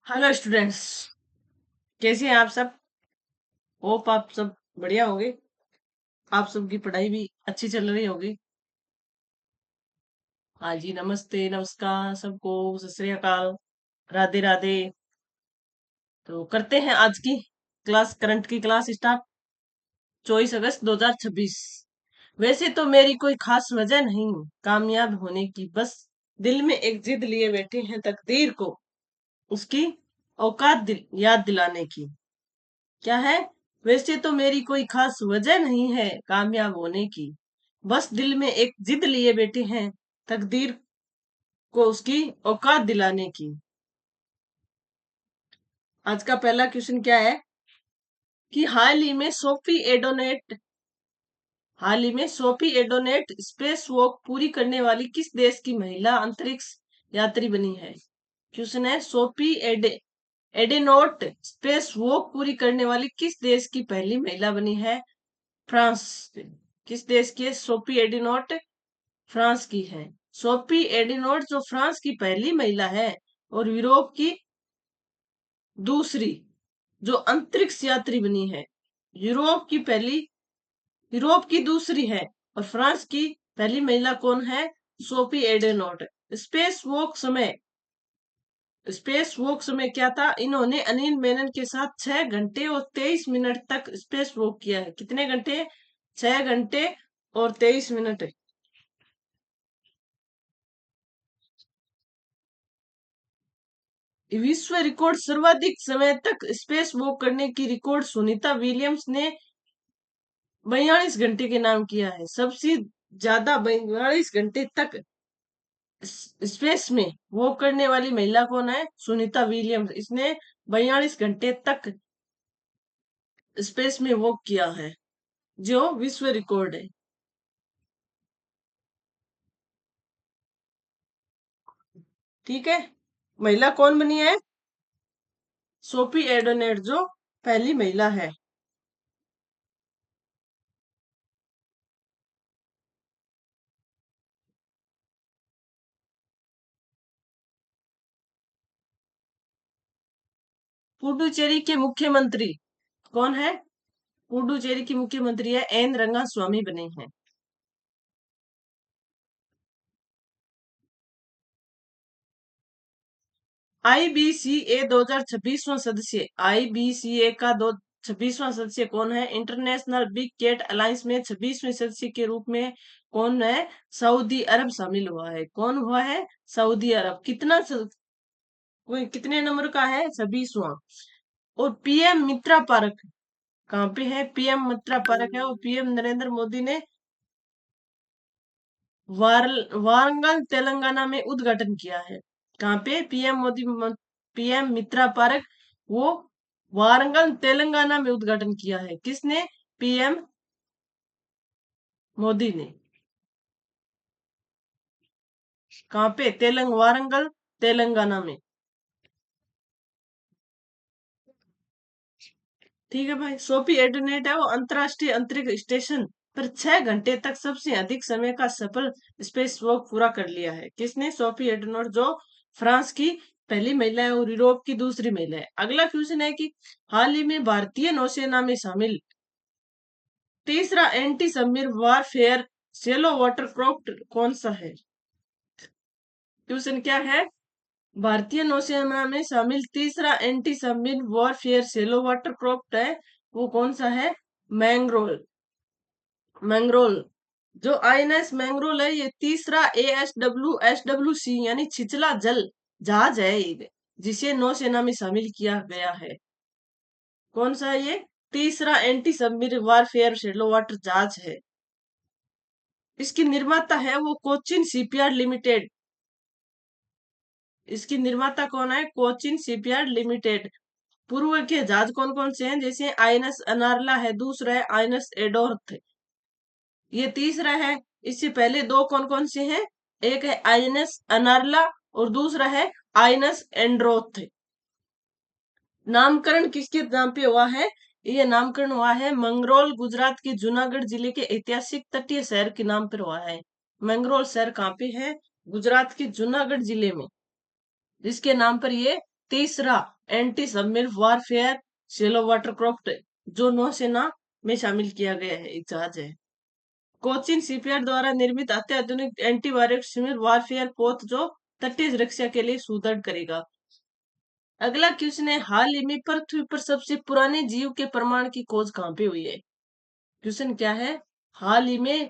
Hello students. कैसे हैं आप सब? होप आप सब बढ़िया होंगे। आप सबकी पढ़ाई भी अच्छी चल रही होगी। हाँ जी, नमस्ते नमस्कार सबको। सत श्री अकाल। राधे राधे। तो करते हैं आज की क्लास, करंट की क्लास स्टार्ट। 24 अगस्त 2026। वैसे तो मेरी कोई खास वजह नहीं कामयाब होने की, बस दिल में एक जिद लिए बैठे हैं तकदीर को उसकी औकात याद दिलाने की। क्या है? वैसे तो मेरी कोई खास वजह नहीं है कामयाब होने की, बस दिल में एक जिद लिए बैठे हैं तकदीर को उसकी औकात दिलाने की। आज का पहला क्वेश्चन क्या है कि हाल ही में सोफी एडोनेट स्पेस वॉक पूरी करने वाली किस देश की महिला अंतरिक्ष यात्री बनी है? क्वेश्चन है, एडेनोट स्पेस वॉक पूरी करने वाली किस देश की पहली महिला बनी है? फ्रांस। किस देश की है? सोफी एडिनोट फ्रांस की है। सोफी एडिनोट जो फ्रांस की पहली महिला है और दूसरी जो अंतरिक्ष यात्री बनी है। यूरोप की पहली यूरोप की दूसरी है और फ्रांस की पहली महिला कौन है? सोफी एडिनोट। स्पेस वॉक समय स्पेस वॉक समय क्या था? इन्होंने अनिल मेनन के साथ 6 घंटे और 23 मिनट तक स्पेस वॉक किया है। कितने घंटे? 6 घंटे और 23 मिनट। विश्व रिकॉर्ड सर्वाधिक समय तक स्पेस वॉक करने की रिकॉर्ड सुनीता विलियम्स ने 42 घंटे के नाम किया है। सबसे ज्यादा 42 घंटे तक स्पेस में वॉक करने वाली महिला कौन है? सुनीता विलियम्स। इसने 42 घंटे तक स्पेस में वॉक किया है, जो विश्व रिकॉर्ड है। ठीक है। महिला कौन बनी है? सोफी एडोनेट, जो पहली महिला है। पुडुचेरी के मुख्यमंत्री कौन है? पुडुचेरी की मुख्यमंत्री है एन रंगास्वामी बने हैं। आईबीसीए 2026वां सदस्य। आईबीसीए का दो 26वां सदस्य कौन है? इंटरनेशनल बिग कैट अलायंस में 26वें सदस्य के रूप में कौन है? सऊदी अरब शामिल हुआ है। कौन हुआ है? सऊदी अरब। कितने नंबर का है? 26वां। और पीएम मित्रा पार्क कहाँ पे है? पीएम मित्रा पार्क है और पीएम नरेंद्र मोदी ने वारंगल तेलंगाना में उद्घाटन किया है। कहाँ पे? पीएम मित्रा पार्क, वो वारंगल तेलंगाना में उद्घाटन किया है। किसने? पीएम मोदी ने। कहाँ पे? वारंगल तेलंगाना में। ठीक है भाई। सोफी एडोनेट है वो अंतरराष्ट्रीय अंतरिक्ष स्टेशन पर 6 घंटे तक सबसे अधिक समय का सफल स्पेस वॉक पूरा कर लिया है। किसने? सोफी एडोनेट, जो फ्रांस की पहली महिला है और यूरोप की दूसरी महिला है। अगला क्वेश्चन है कि हाल ही में भारतीय नौसेना में शामिल तीसरा एंटी सबमरीन वारफेयर सेलो वाटरक्राफ्ट कौन सा है? क्वेश्चन क्या है? भारतीय नौसेना में शामिल तीसरा एंटी सबमरीन वॉरफेयर सेलो वाटरक्राफ्ट है, वो कौन सा है? मैंग्रोल। मैंग्रोल जो आईएनएस मैंग्रोल है, ये तीसरा एस डब्ल्यू सी यानी छिछला जल जहाज है जिसे नौसेना में शामिल किया गया है। कौन सा है ये? तीसरा anti submarine warfare shallow water जहाज है। इसकी निर्माता है वो कोचिन शिपयार्ड लिमिटेड। इसकी निर्माता कौन है? Cochin shipyard limited. पूर्व के जहाज कौन कौन से हैं? जैसे आईएनएस अनारला है, दूसरा है आईएनएस एडोर्थ, ये तीसरा है। इससे पहले दो कौन कौन से हैं? एक है आईएनएस अनारला और दूसरा है आईएनएस एंड्रोथ। नामकरण किसके नाम पे हुआ है? ये नामकरण हुआ है मंगरोल, गुजरात के जूनागढ़ जिले के ऐतिहासिक तटीय शहर के नाम पर हुआ है। मंगरोल शहर कहाँ पे है? गुजरात के जूनागढ़ जिले में, जिसके नाम पर ये तीसरा anti submarine warfare shallow watercraft, जो नौसेना में शामिल किया गया है, एक जहाज है। कोचिन शिपयार्ड द्वारा निर्मित अत्याधुनिक एंटीवायरस सबमरीन वारफेयर पोत, जो तटीय रक्षा के लिए सुदृढ़ करेगा। अगला क्वेश्चन है, हाल ही में पृथ्वी पर सबसे पुराने जीव के प्रमाण की खोज कहाँ पे हुई है? क्वेश्चन क्या है, हाल ही में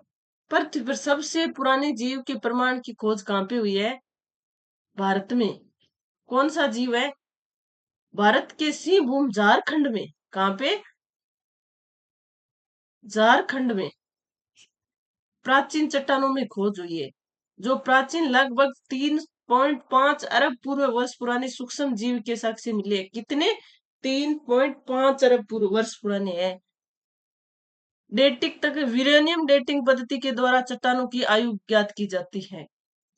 पृथ्वी पर सबसे पुराने जीव के प्रमाण की खोज कहाँ पे हुई है? भारत में। कौन सा जीव है? भारत के सिंहभूम झारखंड में। कहाँ पे? झारखंड में प्राचीन चट्टानों में खोज हुई है, जो प्राचीन लगभग 3.5 अरब पूर्व वर्ष पुराने सूक्ष्म जीव के साक्ष्य मिले हैं। कितने? 3.5 अरब पूर्व वर्ष पुराने हैं। डेटिंग तक यूरेनियम डेटिंग पद्धति के द्वारा चट्टानों की आयु ज्ञात की जाती है।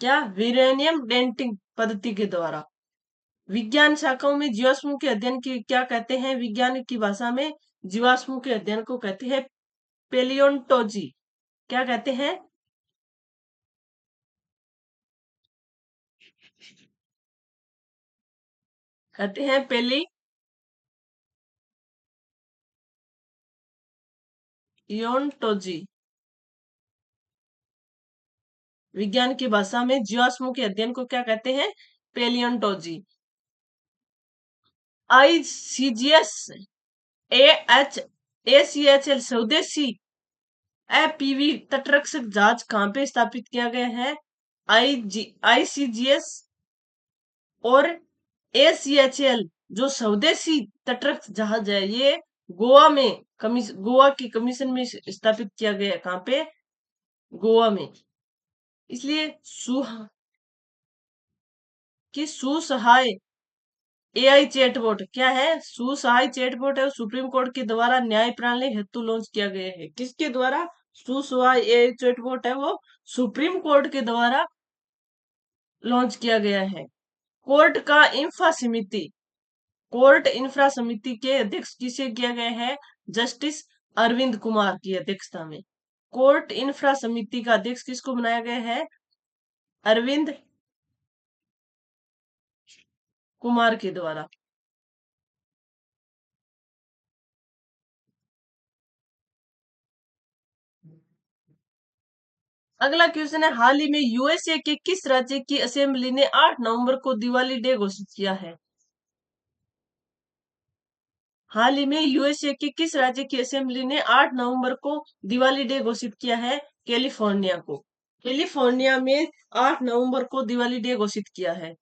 क्या? यूरेनियम डेटिंग पद्धति के द्वारा। विज्ञान शाखाओं में जीवाश्मों के अध्ययन की क्या कहते हैं? विज्ञान की भाषा में जीवाश्मों के अध्ययन को कहते हैं पेलियोंटोलॉजी। क्या कहते हैं? कहते हैं पेलियोंटोलॉजी। विज्ञान की भाषा में जीवाश्मों के अध्ययन को क्या कहते हैं? पेलियोंटोलॉजी। आईसीजीएस ACHL स्वदेशी एपीवी तटरक्षक जहाज कहाँ पे स्थापित किया गया है? आईसीजीएस और ACHL जो स्वदेशी तटरक्षक जहाज है, ये गोवा में गोवा की कमीशन में स्थापित किया गया है। कहाँ पे? गोवा में। इसलिए सुसहाय AI चैटबॉट क्या है? सुसहाय चैटबॉट है, सुप्रीम कोर्ट के द्वारा न्याय प्रणाली हेतु लॉन्च किया गया है। किसके द्वारा? सुसहाय AI चैटबॉट है, वो सुप्रीम कोर्ट के द्वारा लॉन्च किया गया है। कोर्ट का इंफ्रा समिति, कोर्ट इंफ्रा समिति के अध्यक्ष किसे किया गया है? जस्टिस अरविंद कुमार की अध्यक्षता में। कोर्ट इंफ्रा समिति का अध्यक्ष किसको बनाया गया है? अरविंद कुमार के द्वारा। अगला क्वेश्चन है, हाल ही में यूएसए के किस राज्य की असेंबली ने 8 नवंबर को दिवाली डे घोषित किया है? हाल ही में यूएसए के किस राज्य की असेंबली ने 8 नवंबर को दिवाली डे घोषित किया है? कैलिफोर्निया को। कैलिफोर्निया में 8 नवंबर को दिवाली डे घोषित किया है।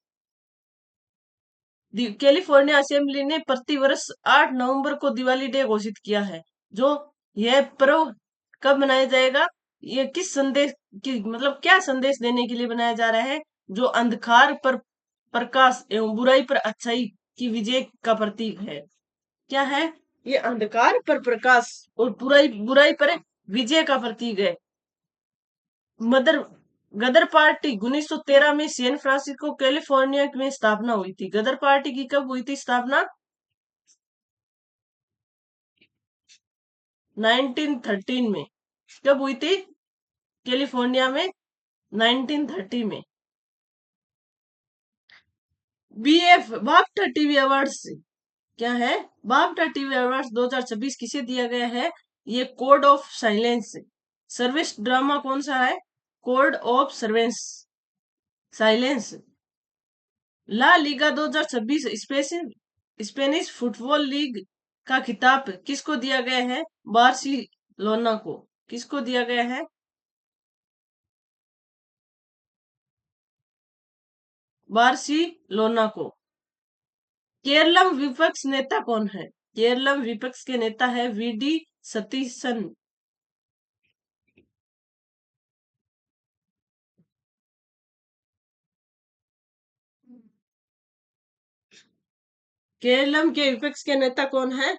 कैलिफोर्निया असेंबली ने प्रतिवर्ष 8 नवंबर को दिवाली डे घोषित किया है। जो यह पर्व कब मनाया जाएगा? ये किस संदेश की, मतलब क्या संदेश देने के लिए बनाया जा रहा है? जो अंधकार पर प्रकाश एवं बुराई पर अच्छाई की विजय का प्रतीक है। क्या है? ये अंधकार पर प्रकाश और बुराई बुराई पर विजय का प्रतीक है। मदर गदर पार्टी 1913 में सैन फ्रांसिस्को कैलिफोर्निया में स्थापना हुई थी। गदर पार्टी की कब हुई थी स्थापना? 1913 में। कब हुई थी? कैलिफोर्निया में 1930 में। BF बाफ्टा टीवी अवार्ड्स क्या है? बाफ्टा टीवी अवार्ड्स 2026 किसे दिया गया है? ये code of silence service drama कौन सा है? Code of servants silence. La Liga 2026 Spanish football league का खिताब किसको दिया गया है? बार्सिलोना को। किसको दिया गया है? बार्सिलोना को। केरलम विपक्ष नेता कौन है? केरलम विपक्ष के नेता है VD सतीशन। केरलम के विपक्ष के नेता कौन है?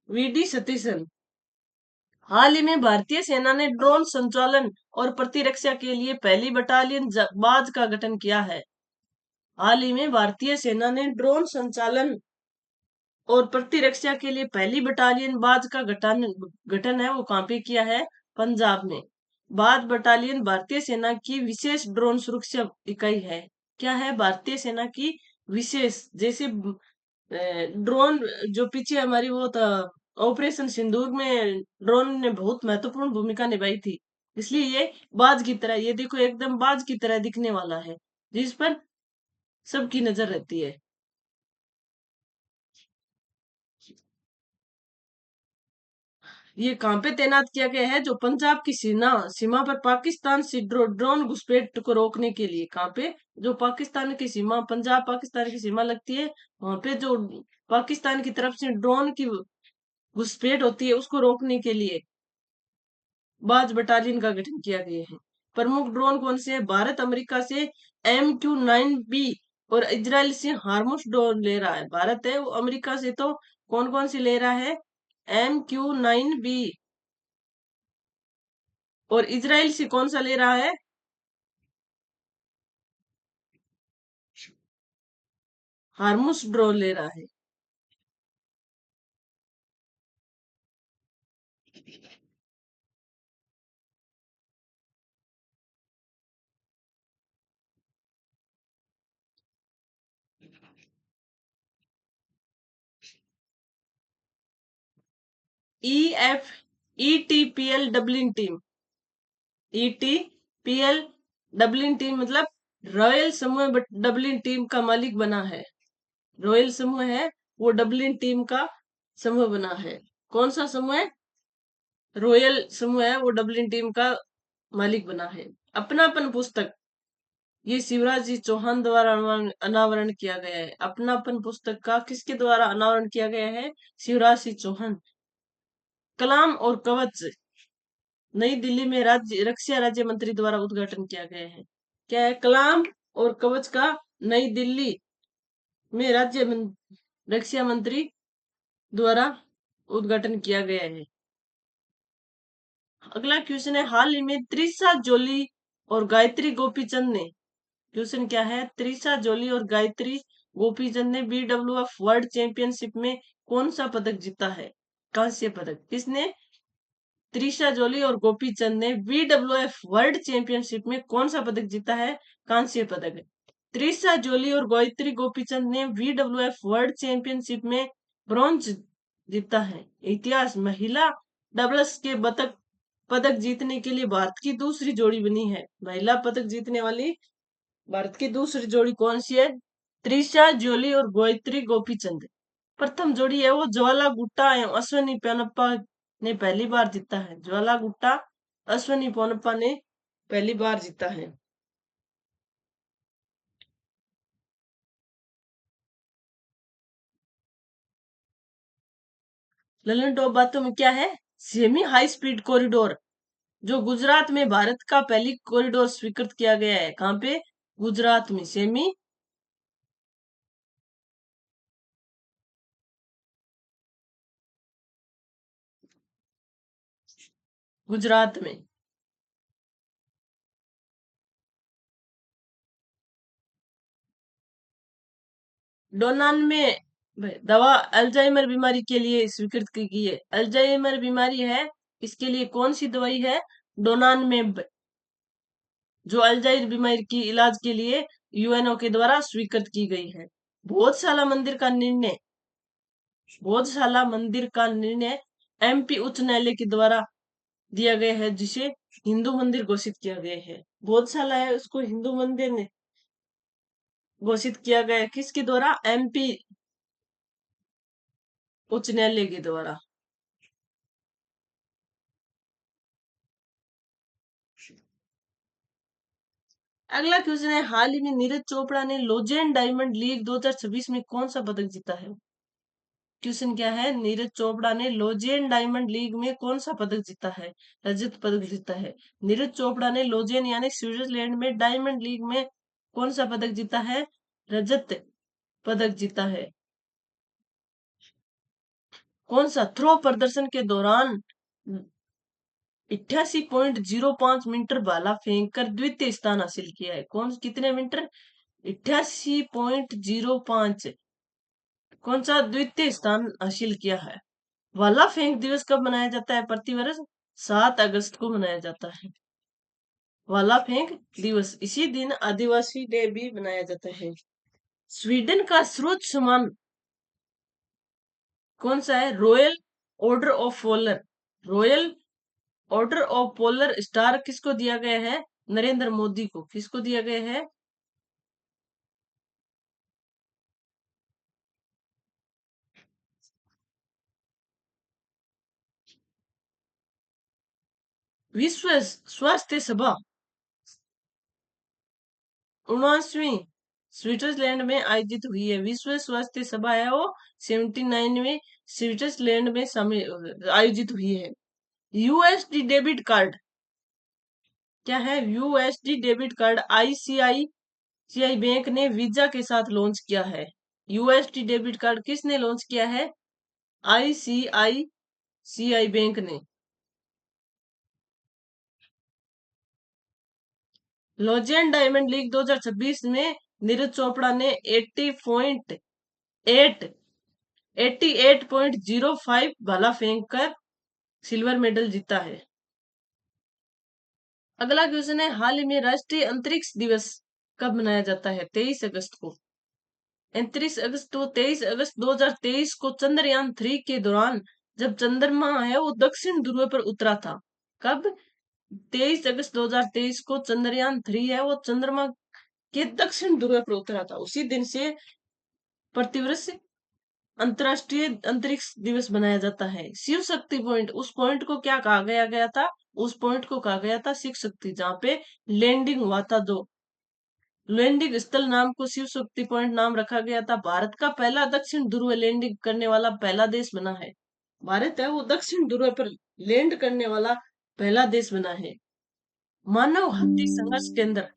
VD सतीशन। हाल ही में भारतीय सेना ने ड्रोन संचालन और प्रतिरक्षा के लिए पहली बटालियन बाज का गठन किया है। हाल ही में भारतीय सेना ने ड्रोन संचालन और प्रतिरक्षा के लिए पहली बटालियन बाज का गठन है, वो कहाँ पे किया है? पंजाब में। बाज बटालियन भारतीय सेना की विशेष ड्रोन सुरक्षा इकाई है। क्या है? भारतीय सेना की विशेष, जैसे ड्रोन, जो पीछे हमारी वो था ऑपरेशन सिंदूर में, ड्रोन ने बहुत महत्वपूर्ण भूमिका निभाई थी। इसलिए ये बाज की तरह, ये देखो एकदम बाज की तरह दिखने वाला है, जिस पर सबकी नजर रहती है। ये कहाँ पे तैनात किया गया है? जो पंजाब की सीमा सीमा पर पाकिस्तान से ड्रोन घुसपैठ को रोकने के लिए। कहाँ पे? जो पाकिस्तान की सीमा, पंजाब पाकिस्तान की सीमा लगती है, वहां पे जो पाकिस्तान की तरफ से ड्रोन की घुसपैठ होती है, उसको रोकने के लिए बाज बटालियन का गठन किया गया है। प्रमुख ड्रोन कौन से हैं? भारत अमेरिका से MQ-9B और इजराइल से हार्मोस ड्रोन ले रहा है। भारत है, वो अमेरिका से तो कौन कौन सी ले रहा है? MQ-9B। और इजराइल से कौन सा ले रहा है? हार्मोस ड्रोन ले रहा है। EF ETPL Dublin team, ETPL Dublin team मतलब रॉयल समूह डबलिन टीम का मालिक बना है। रॉयल समूह है, वो डबलिन टीम का समूह बना है। कौन सा समूह है? रॉयल समूह है, वो डबलिन टीम का मालिक बना है। अपनापन पुस्तक, ये शिवराज जी चौहान द्वारा अनावरण किया गया है। अपनापन पुस्तक का किसके द्वारा अनावरण किया गया है? शिवराज सिंह चौहान। कलाम और कवच, नई दिल्ली में राज्य रक्षा राज्य मंत्री द्वारा उद्घाटन किया गया है। क्या है? कलाम और कवच का नई दिल्ली में रक्षा मंत्री द्वारा उद्घाटन किया गया है। अगला क्वेश्चन है, हाल ही में त्रिशा जोली और गायत्री गोपीचंद ने, क्वेश्चन क्या है? त्रिशा जोली और गायत्री गोपीचंद ने BWF वर्ल्ड चैंपियनशिप में कौन सा पदक जीता है? कांस्य पदक। किसने? त्रिशा जोली और गोपी चंद ने BWF वर्ल्ड चैंपियनशिप में कौन सा पदक जीता है? कांस्य पदक। त्रिशा जोली और गायत्री गोपीचंद ने BWF वर्ल्ड चैंपियनशिप में ब्रॉन्ज जीता है। इतिहास, महिला डबल्स के पदक पदक जीतने के लिए भारत की दूसरी जोड़ी बनी है। महिला पदक जीतने वाली भारत की दूसरी जोड़ी कौन सी है? त्रिशा जोली और गायत्री गोपीचंद। प्रथम जोड़ी है वो ज्वाला गुट्टा एवं अश्विनी पोनप्पा ने पहली बार जीता है। ज्वाला गुट्टा, अश्विनी पोनप्पा ने पहली बार जीता है। ललन टॉप बातों में क्या है? सेमी हाई स्पीड कॉरिडोर, जो गुजरात में भारत का पहली कॉरिडोर स्वीकृत किया गया है। कहाँ पे? गुजरात में। सेमी, गुजरात में। डोनान में दवा अल्जाइमर बीमारी के लिए स्वीकृत की गई है। अल्जाइमर बीमारी है, इसके लिए कौन सी दवाई है? डोनान में, जो अल्जाइमर बीमारी की इलाज के लिए UNO के द्वारा स्वीकृत की गई है। भोजशाला मंदिर का निर्णय, भोजशाला मंदिर का निर्णय MP उच्च न्यायालय के द्वारा दिया गया है, जिसे हिंदू मंदिर घोषित किया गया है। भोजशाला है, उसको हिंदू मंदिर ने घोषित किया गया है। किसके द्वारा? MP उच्च न्यायालय के द्वारा। अगला क्वेश्चन है, हाल ही में नीरज चोपड़ा ने लोजेन डायमंड लीग 2026 में कौन सा पदक जीता है? क्वेश्चन क्या है? नीरज चोपड़ा ने लोजेन डायमंड लीग में कौन सा पदक जीता है? रजत पदक जीता है। नीरज चोपड़ा ने लोजेन यानी स्विट्जरलैंड में डायमंड लीग में कौन सा पदक जीता है? रजत पदक जीता है। कौन सा? थ्रो प्रदर्शन के दौरान 88.05 मीटर भाला फेंक कर द्वितीय स्थान हासिल किया है। कौन, कितने मीटर? 88.05। कौन सा द्वितीय स्थान हासिल किया है? भाला फेंक दिवस कब मनाया जाता है? प्रतिवर्ष 7 अगस्त को मनाया जाता है भाला फेंक दिवस। इसी दिन आदिवासी डे भी मनाया जाता है। स्वीडन का सर्वोच्च सम्मान कौन सा है? Royal order of polar. Royal order of polar star किसको दिया गया है? नरेंद्र मोदी को। किसको दिया गया है? विश्व स्वास्थ्य सभा 79वीं स्विट्जरलैंड में आयोजित हुई है। विश्व स्वास्थ्य सभा है वो 79वीं स्विट्जरलैंड में आयोजित हुई है। यूएसडी डेबिट कार्ड क्या है? USD debit card ICICI bank ने वीजा के साथ लॉन्च किया है। यूएसडी डेबिट कार्ड किसने लॉन्च किया है? आईसीआईसीआई बैंक ने। लॉजेंड डायमंड लीग 2026 में नीरज चोपड़ा ने 88.05 भाला फेंक कर सिल्वर मेडल जीता है। अगला क्वेश्चन है, हाल ही में राष्ट्रीय अंतरिक्ष दिवस कब मनाया जाता है? 23 अगस्त को। 23 अगस्त 2023 को चंद्रयान 3 के दौरान जब चंद्रमा है वो दक्षिण ध्रुव पर उतरा था। कब? 23 अगस्त 2023 को चंद्रयान 3 है वो चंद्रमा के दक्षिण ध्रुव पर उतरा था। उसी दिन से प्रतिवर्ष अंतरराष्ट्रीय अंतरिक्ष दिवस मनाया जाता है। शिव शक्ति पॉइंट, उस पॉइंट को क्या कहा गया था? उस पॉइंट को कहा गया था शिव शक्ति, जहाँ पे लैंडिंग हुआ था। जो लैंडिंग स्थल नाम को शिव शक्ति पॉइंट नाम रखा गया था। भारत का पहला दक्षिण ध्रुव लैंडिंग करने वाला पहला देश बना है। भारत है वो दक्षिण ध्रुव पर लैंड करने वाला पहला देश बना है। मानव हाथी संघर्ष केंद्र,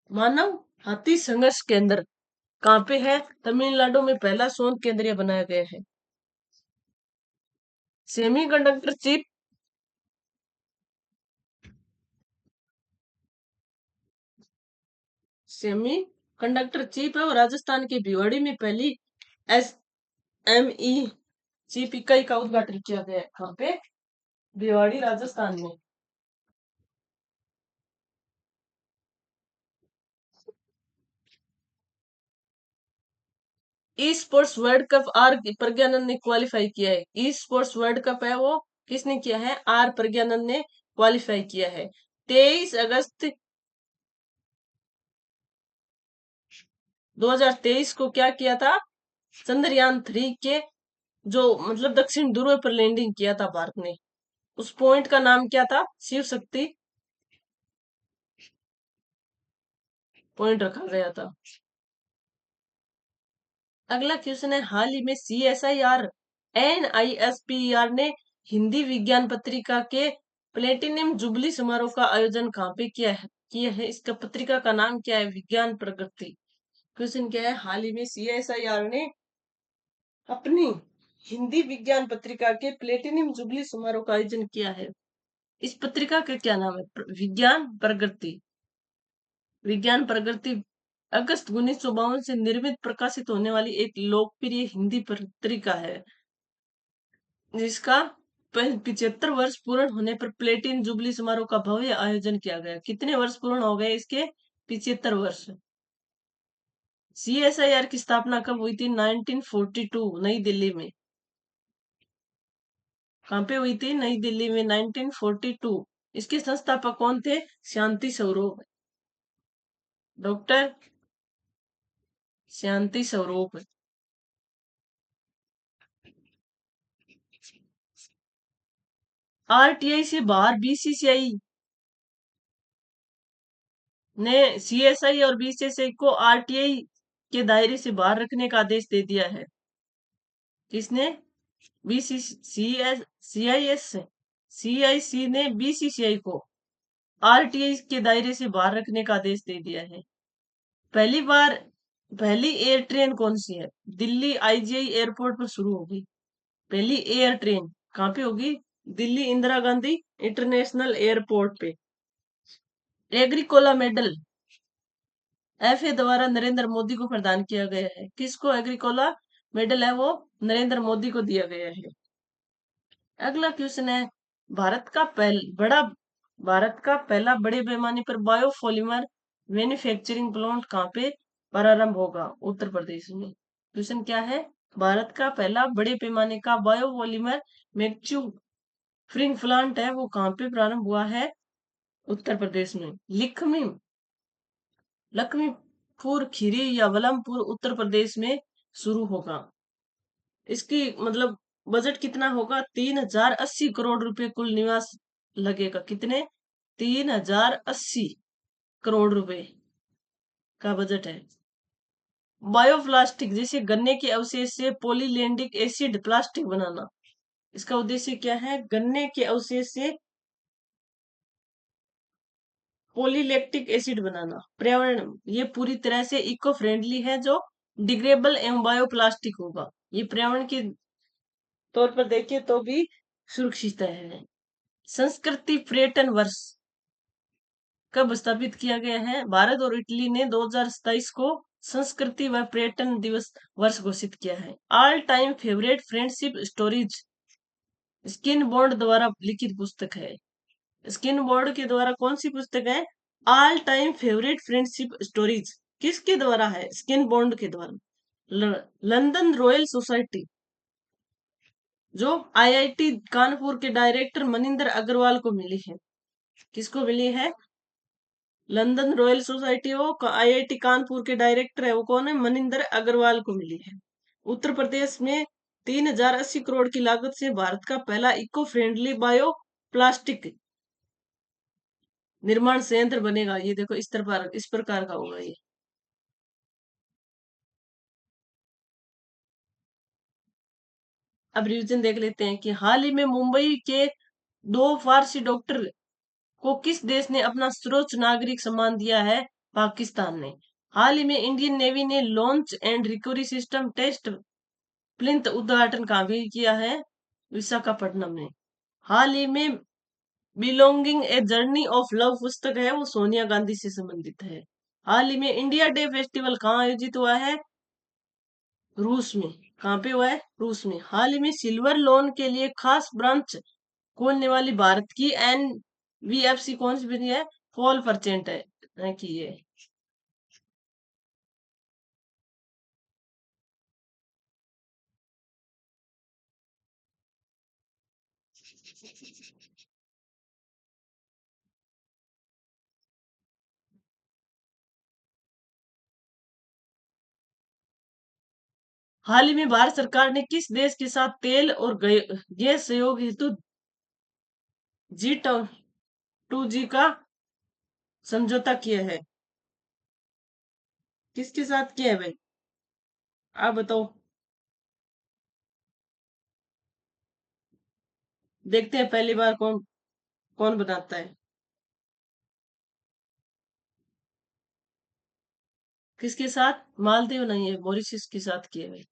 मानव हाथी संघर्ष केंद्र कहाँ पे है? तमिलनाडु में पहला शोध केंद्र बनाया गया है। Semiconductor chip semi conductor chip है और राजस्थान के भिवाड़ी में पहली एसएमई चिप इकाई का उद्घाटन किया गया है। कहाँ पे? भिवाड़ी, राजस्थान में। Esports world cup R Praggnanandhaa ने क्वालिफाई किया है। ई स्पोर्ट्स वर्ल्ड कप है वो किसने किया है? आर प्रज्ञानंद ने क्वालिफाई किया है। 23 अगस्त 2023 को क्या किया था? चंद्रयान 3 के जो मतलब दक्षिण ध्रुव पर लैंडिंग किया था भारत ने। उस पॉइंट का नाम क्या था? शिव शक्ति पॉइंट रखा गया था। अगला क्वेश्चन है, हाल ही में CSIR NISPER ने हिंदी विज्ञान पत्रिका के प्लेटिनम जुबली समारोह का आयोजन कहाँ पे किया है? इसका पत्रिका का नाम क्या है? विज्ञान प्रगति। क्वेश्चन क्या है, हाल ही में CSIR ने अपनी हिंदी विज्ञान पत्रिका के प्लेटिनम जुबली समारोह का आयोजन किया है। इस पत्रिका का क्या नाम है? विज्ञान प्रगति। विज्ञान प्रगति अगस्त 1952 से निर्मित प्रकाशित होने वाली एक लोकप्रिय हिंदी पत्रिका है, जिसका 75 वर्ष पूर्ण होने पर प्लेटिन जुबली समारोह का भव्य आयोजन किया गया। कितने वर्ष पूर्ण हो गए इसके? 75 वर्ष। CSIR की स्थापना कब हुई थी? 1942 नई दिल्ली में। कहाँ पे हुई थी? नई दिल्ली में 1942। इसके संस्थापक कौन थे? शांति स्वरूप, डॉक्टर शांति स्वरूप। RTI से बाहर BCCI ने CSI और BCCI को RTI के दायरे से बाहर रखने का आदेश दे दिया है। किसने? CIC ने BCCI को RTI के दायरे से बाहर रखने का आदेश दे दिया है। पहली एयर ट्रेन कौन सी है? दिल्ली IGI एयरपोर्ट पर शुरू होगी। पहली एयर ट्रेन कहाँ पे होगी? दिल्ली इंदिरा गांधी इंटरनेशनल एयरपोर्ट पे। एग्रीकोला मेडल FA द्वारा नरेंद्र मोदी को प्रदान किया गया है। किसको एग्रीकोला मेडल है वो? नरेंद्र मोदी को दिया गया है। अगला क्वेश्चन है, भारत का पहला बड़े पैमाने पर बायोपॉलिमर मैन्युफैक्चरिंग प्लांट कहाँ पे प्रारंभ होगा उत्तर प्रदेश में। क्वेश्चन क्या है? भारत का पहला बड़े पैमाने का बायोपॉलीमर मैन्युफैक्चरिंग प्लांट है वो कहाँ पे प्रारंभ हुआ है? उत्तर प्रदेश में। लक्ष्मीपुर खीरी या बलमपुर उत्तर प्रदेश में शुरू होगा। इसकी मतलब बजट कितना होगा? 3080 करोड़ रुपए कुल निवास लगेगा। कितने? 3080 करोड़ रुपए का बजट है। बायोप्लास्टिक जैसे गन्ने के अवशेष से पॉलीलैंडिक एसिड प्लास्टिक बनाना। इसका उद्देश्य क्या है? गन्ने के अवशेष से पॉलीलैक्टिक एसिड बनाना। पर्यावरण ये पूरी तरह से इको फ्रेंडली है, जो डिग्रेडेबल एवं बायोप्लास्टिक होगा। ये पर्यावरण के तौर पर देखें तो भी सुरक्षित है। संस्कृति पर्यटन वर्ष कब स्थापित किया गया है? भारत और इटली ने 2027 को संस्कृति व पर्यटन दिवस वर्ष घोषित किया है। All time favourite friendship stories skin bond द्वारा लिखित पुस्तक है। स्किन बॉन्ड के द्वारा कौन सी पुस्तक है? All time favourite friendship stories. किसके द्वारा है? स्किन बॉन्ड के द्वारा। लंदन रॉयल सोसाइटी जो आईआईटी कानपुर के डायरेक्टर मनिंदर अग्रवाल को मिली है। किसको मिली है? लंदन रॉयल सोसाइटी वो आईआईटी कानपुर के डायरेक्टर है, वो कौन है? मनिंदर अग्रवाल को मिली है। उत्तर प्रदेश में 3080 करोड़ की लागत से भारत का पहला इको फ्रेंडली बायो प्लास्टिक निर्माण संयंत्र बनेगा। ये देखो इस प्रकार का होगा ये। अब रिवीजन देख लेते हैं कि हाल ही में मुंबई के 2 फारसी डॉक्टर को किस देश ने अपना सर्वोच्च नागरिक सम्मान दिया है? पाकिस्तान ने। हाल ही में इंडियन नेवी ने launch and recovery system test plinth उद्घाटन कहाँ भी किया है? विशाखापट्टनम में। हाल ही में belonging a journey of love पुस्तक है वो सोनिया गांधी से संबंधित है। हाल ही में इंडिया डे फेस्टिवल कहाँ आयोजित हुआ है? रूस में। कहाँ पे हुआ है? रूस में। हाल ही में सिल्वर लोन के लिए खास ब्रांच खोलने वाली भारत की एनबीएफसी कौन सी बनी है? फॉल परसेंट है कि ये। हाल ही में भारत सरकार ने किस देश के साथ तेल और गैस सहयोग हेतु G2G का समझौता किया है? किसके साथ किया है भाई? आप बताओ। देखते हैं पहली बार कौन कौन बनाता है। किसके साथ? मालदीव नहीं है, मॉरिशस के साथ किया है।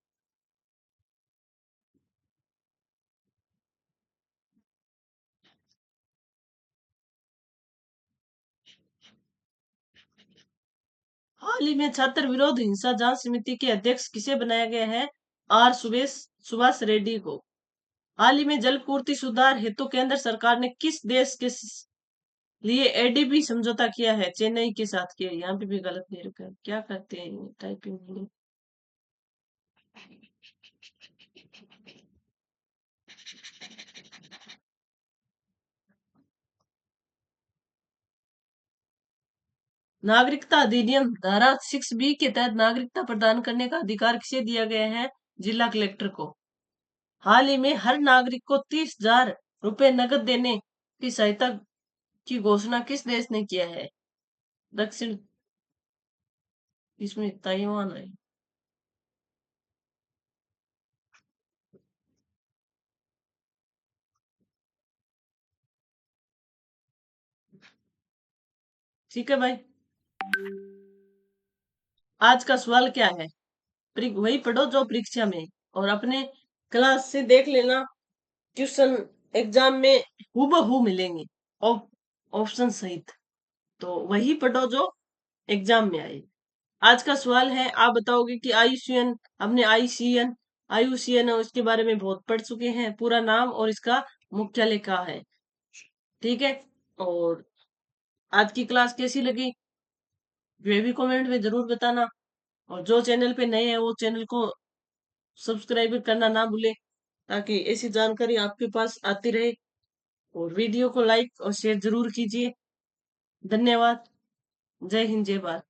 हाल ही में छात्र विरोध हिंसा जांच समिति के अध्यक्ष किसे बनाया गया है? आर सुभाष रेड्डी को। हाल ही में जल पूर्ति सुधार हेतु केंद्र सरकार ने किस देश के लिए एडीबी समझौता किया है? चेन्नई के साथ किया है। यहाँ पे भी गलत नहीं रखा है। क्या करते हैं टाइपिंग? नागरिकता अधिनियम धारा 6B के तहत नागरिकता प्रदान करने का अधिकार किसे दिया गया है? जिला कलेक्टर को। हाल ही में हर नागरिक को 30,000 रुपए नकद देने की सहायता की घोषणा किस देश ने किया है? दक्षिण इसमें ताइवान है। ठीक है भाई। आज का सवाल क्या है? वही पढ़ो जो परीक्षा में, और अपने क्लास से देख लेना। ट्यूशन एग्जाम में हूबहू मिलेंगे ऑप्शन सहित, तो वही पढ़ो जो एग्जाम में आए। आज का सवाल है, आप बताओगे कि आयुष्यन, हमने आयुष्यन है उसके बारे में बहुत पढ़ चुके हैं, पूरा नाम और इसका मुख्यालय कहाँ है। ठीक है। और आज की क्लास कैसी लगी वे भी कमेंट में जरूर बताना। और जो चैनल पे नए हैं वो चैनल को सब्सक्राइब करना ना भूले, ताकि ऐसी जानकारी आपके पास आती रहे। और वीडियो को लाइक और शेयर जरूर कीजिए। धन्यवाद। जय हिंद, जय भारत।